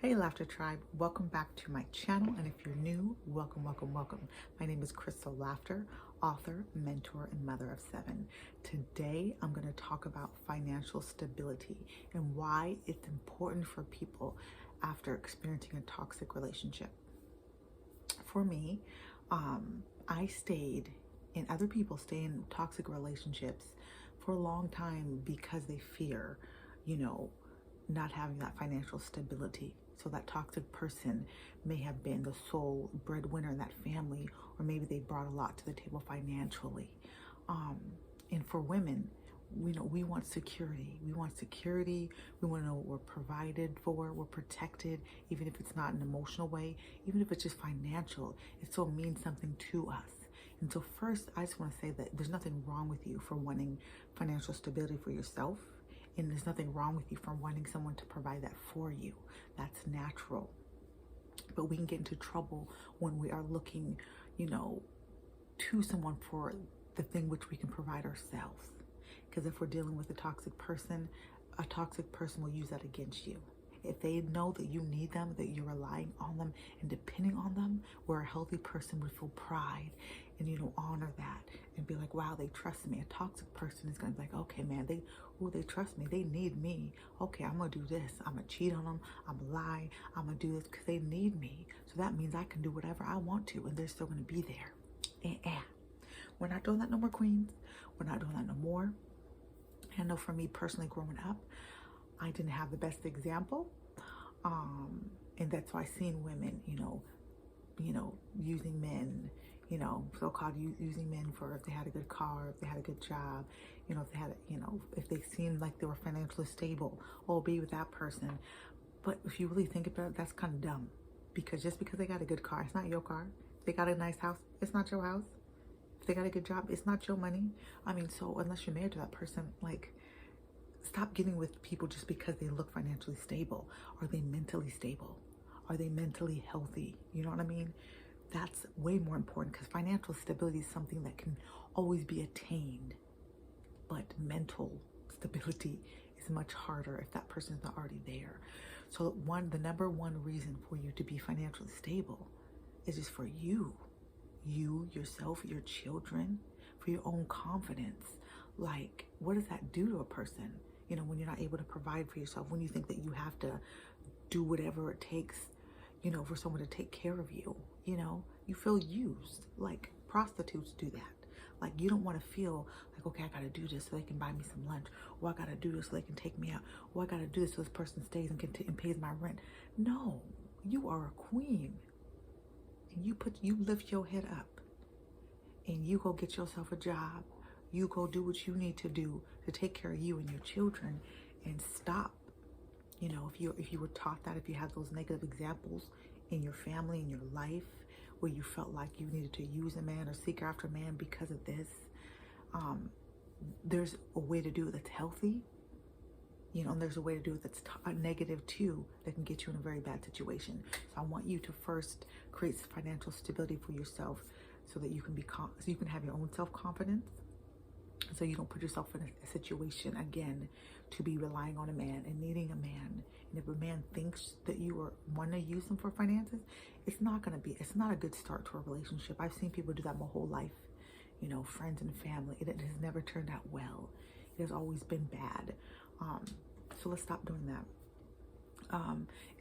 Hey Laughter Tribe, welcome back to my channel, and if you're new, welcome, welcome, welcome. My name is Crystal Laughter, author, mentor, and mother of 7. Today, I'm going to talk about financial stability and why it's important for people after experiencing a toxic relationship. For me, I stayed, and other people stay in toxic relationships for a long time because they fear, not having that financial stability. So that toxic person may have been the sole breadwinner in that family, or maybe they brought a lot to the table financially. And for women, we want security. We want security. We want to know what we're provided for, we're protected, even if it's not an emotional way, even if it's just financial. It still means something to us. And so first, I just want to say that there's nothing wrong with you for wanting financial stability for yourself. And there's nothing wrong with you for wanting someone to provide that for you. That's natural. But we can get into trouble when we are looking, to someone for the thing which we can provide ourselves. Because if we're dealing with a toxic person will use that against you. If they know that you need them, that you're relying on them and depending on them, where a healthy person would feel pride and, honor that and be like, wow, they trust me. A toxic person is going to be like, okay, man, they trust me. They need me. Okay, I'm going to do this. I'm going to cheat on them. I'm going to lie. I'm going to do this because they need me. So that means I can do whatever I want to, and they're still going to be there. We're not doing that no more, queens. We're not doing that no more. I know for me personally, growing up, I didn't have the best example, and that's why I seen women, using men, so-called using men for if they had a good car, if they had a good job, if they had, if they seemed like they were financially stable, be with that person. But if you really think about it, that's kind of dumb, because just because they got a good car, it's not your car. If they got a nice house, it's not your house. If they got a good job, it's not your money. So unless you're married to that person, stop getting with people just because they look financially stable. Are they mentally stable? Are they mentally healthy? You know what I mean? That's way more important, because financial stability is something that can always be attained. But mental stability is much harder if that person is not already there. So the number one reason for you to be financially stable is just for you, yourself, your children, for your own confidence. What does that do to a person? When you're not able to provide for yourself, when you think that you have to do whatever it takes, for someone to take care of you, you feel used. Like prostitutes do that. You don't want to feel like, okay, I got to do this so they can buy me some lunch, or I got to do this so they can take me out, or I got to do this so this person stays and pays my rent. No, you are a queen, and you lift your head up, and you go get yourself a job. You go do what you need to do to take care of you and your children, and stop. If you were taught that, if you have those negative examples in your family, in your life, where you felt like you needed to use a man or seek after a man because of this, there's a way to do it that's healthy, and there's a way to do it that's negative too, that can get you in a very bad situation. So I want you to first create financial stability for yourself, so that you can have your own self-confidence, so you don't put yourself in a situation again to be relying on a man and needing a man. And if a man thinks that you want to use him for finances, it's not a good start to a relationship. I've seen people do that my whole life, friends and family. It has never turned out well. It has always been bad. So let's stop doing that.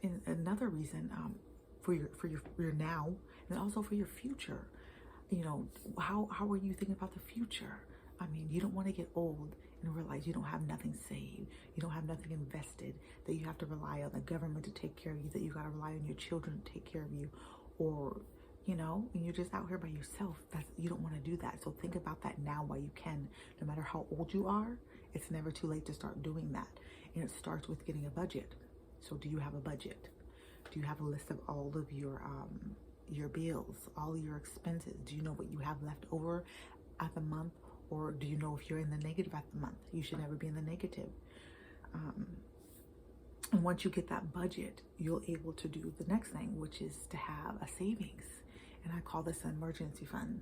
And another reason, for your now, and also for your future, how are you thinking about the future? You don't want to get old and realize you don't have nothing saved, you don't have nothing invested, that you have to rely on the government to take care of you, that you got to rely on your children to take care of you, or, and you're just out here by yourself. You don't want to do that. So think about that now while you can. No matter how old you are, it's never too late to start doing that. And it starts with getting a budget. So do you have a budget? Do you have a list of all of your bills, all your expenses? Do you know what you have left over at the month? Or do you know if you're in the negative at the month? You should never be in the negative. And once you get that budget, you'll able to do the next thing, which is to have a savings. And I call this an emergency fund.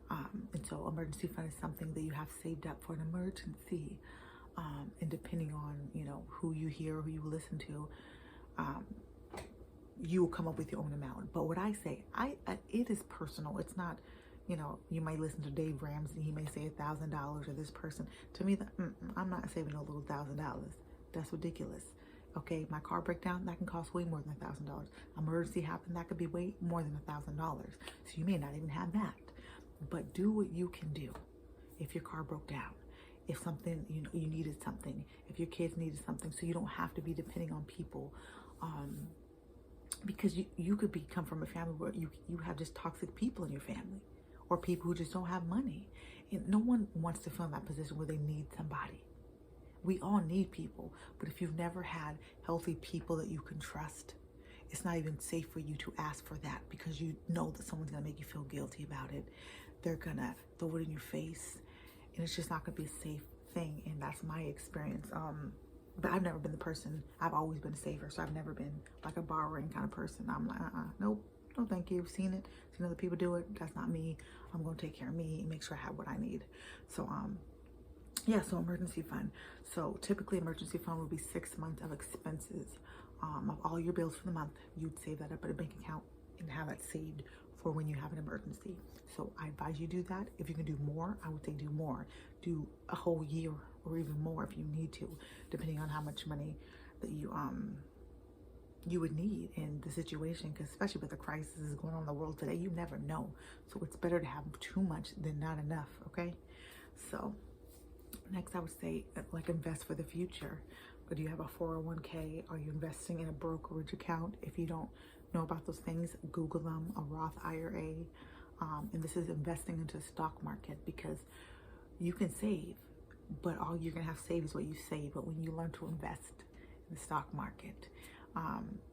And so emergency fund is something that you have saved up for an emergency. And depending on, who you hear, who you listen to, you will come up with your own amount. But what I say, it is personal. It's not, you might listen to Dave Ramsey. He may say $1,000 or this person. To me, I'm not saving a little $1,000. That's ridiculous. Okay, my car breakdown, that can cost way more than $1,000. Emergency happen, that could be way more than $1,000. So you may not even have that. But do what you can do. If your car broke down, if something, you needed something, if your kids needed something, so you don't have to be depending on people. Because you could come from a family where you have just toxic people in your family, or people who just don't have money. And no one wants to feel in that position where they need somebody. We all need people, but if you've never had healthy people that you can trust, it's not even safe for you to ask for that, because you know that someone's gonna make you feel guilty about it. They're gonna throw it in your face, and it's just not gonna be a safe thing. And that's my experience. But I've never been the person. I've always been a saver, so I've never been like a borrowing kind of person. I'm like, nope, no thank you. Seen other people do it. That's not me. I'm gonna take care of me and make sure I have what I need. So yeah, so emergency fund. So typically emergency fund would be 6 months of expenses of all your bills for the month. You'd save that up at a bank account and have that saved for when you have an emergency. So I advise you do that. If you can do more, I would say do more. Do a whole year or even more if you need to, depending on how much money that you would need in the situation, because especially with the crisis going on in the world today, you never know. So it's better to have too much than not enough, okay? So next I would say, like, invest for the future. Or do you have a 401k? Are you investing in a brokerage account? If you don't know about those things, Google them, a Roth IRA. And this is investing into the stock market, because you can save, but all you're gonna have saved is what you save. But when you learn to invest in the stock market,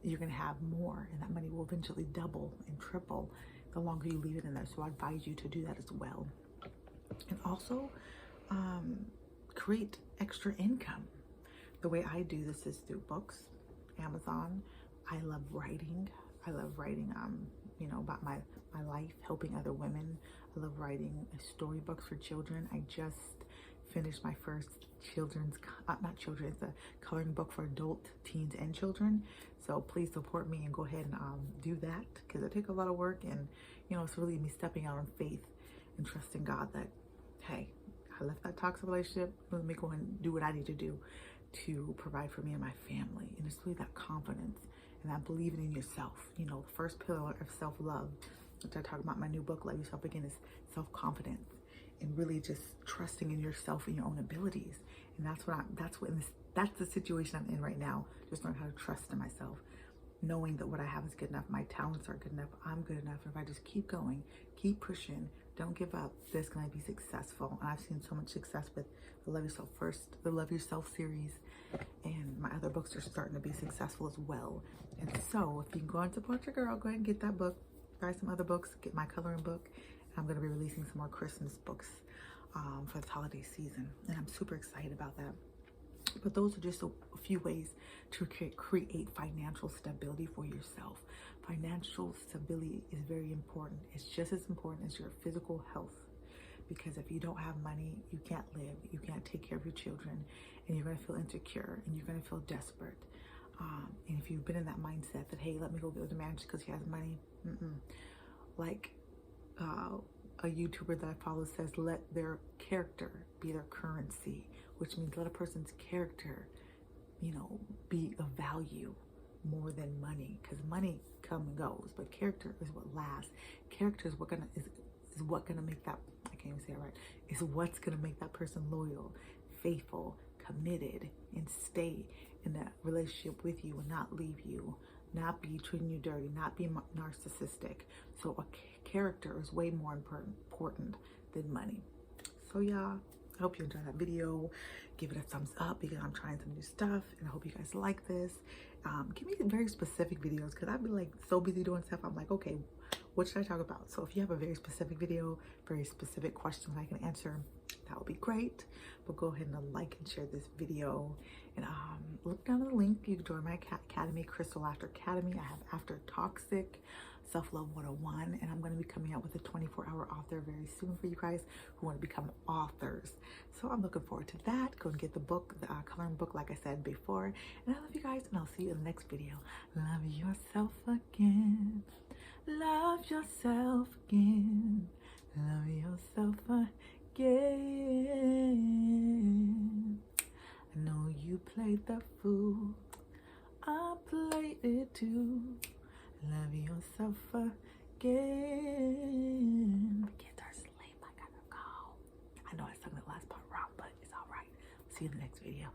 you're gonna have more, and that money will eventually double and triple the longer you leave it in there. So I advise you to do that as well. And also create extra income. The way I do this is through books, Amazon. I love writing. About my life, helping other women. I love writing storybooks for children. I just finished my first it's a coloring book for adult, teens, and children. So please support me and go ahead and do that, because it takes a lot of work, and it's really me stepping out on faith and trusting God that, hey, I left that toxic relationship. Let me go and do what I need to do to provide for me and my family. And it's really that confidence and that believing in yourself. The first pillar of self-love, which I talk about in my new book, Love Yourself Again, is self-confidence, and really just trusting in yourself and your own abilities. And that's the situation I'm in right now. Just learn how to trust in myself, knowing that what I have is good enough. My talents are good enough. I'm good enough. And if I just keep going, keep pushing, don't give up, that's going to be successful. And I've seen so much success with the Love Yourself First, the Love Yourself series, and my other books are starting to be successful as well. And so if you can go and support your girl, go ahead and get that book, buy some other books, get my coloring book. And I'm going to be releasing some more Christmas books for the holiday season. And I'm super excited about that. But those are just a few ways to create financial stability for yourself. Financial stability is very important. It's just as important as your physical health, because if you don't have money, you can't live, you can't take care of your children, and you're going to feel insecure, and you're going to feel desperate. And if you've been in that mindset that, hey, let me go get with a man just because he has money, like a YouTuber that I follow says, let their character be their currency, which means let a person's character, be of value more than money, because money comes and goes, but character is what lasts. Character is what gonna make that, I can't even say it right, is what's gonna make that person loyal, faithful, committed, and stay in that relationship with you and not leave you, not be treating you dirty, not be narcissistic. So a character is way more important than money. So y'all, I hope you enjoyed that video. Give it a thumbs up, because I'm trying some new stuff, and I hope you guys like this. Give me very specific videos, because I've been like so busy doing stuff. I'm like, okay, what should I talk about? So if you have a very specific video, very specific question I can answer, that would be great. But go ahead and like and share this video, and look down at the link. You can join my academy, Crystal Laughter Academy. I have After Toxic, Self-Love 101, and I'm going to be coming out with a 24-hour author very soon for you guys who want to become authors. So I'm looking forward to that. Go and get the book, the coloring book, like I said before. And I love you guys, and I'll see you in the next video. Love yourself again. Love yourself again. Love yourself again. I know you played the fool. I played it too. Love yourself again. The kids are asleep. I gotta go. I know I sung the last part wrong, but it's all right. See you in the next video.